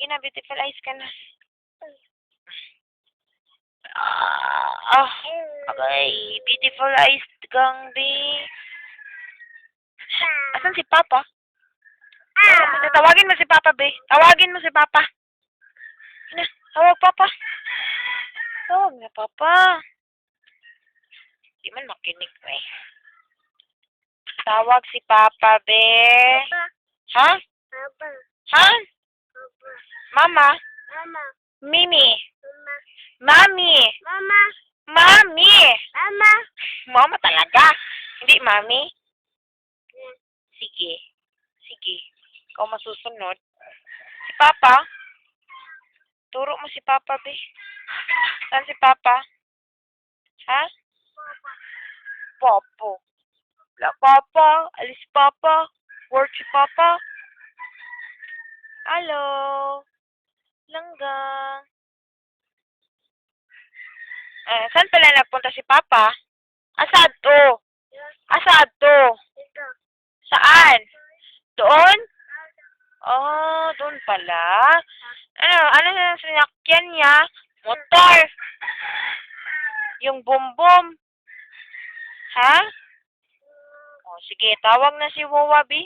Sige na, beautiful eyes ka na. Okay. Beautiful eyes kang di. Asan si Papa? Tawagin mo si Papa, be. Tawagin mo si Papa. Na, tawag Papa. Tawag na Papa. Di man makinig, eh. Tawag si Papa, be. Ha? Ha? Mama? Mimi? Mami? Mami? Mama talaga. Hindi, Mami. Sige. Sige. Ikaw masusunod. Si Papa? Turo mo si Papa, be. Saan si Papa? Ha? Papa. Wala Papa. Alis si Papa. Work si Papa. Hello? Langgang. Saan pala nagpunta si Papa? Asad to? Asad to? Saan? Doon? Oh, doon pala. Ano na sinakyan niya? Motor. Yung bumbum. Ha? Oh, sige, tawag na si Wawabi.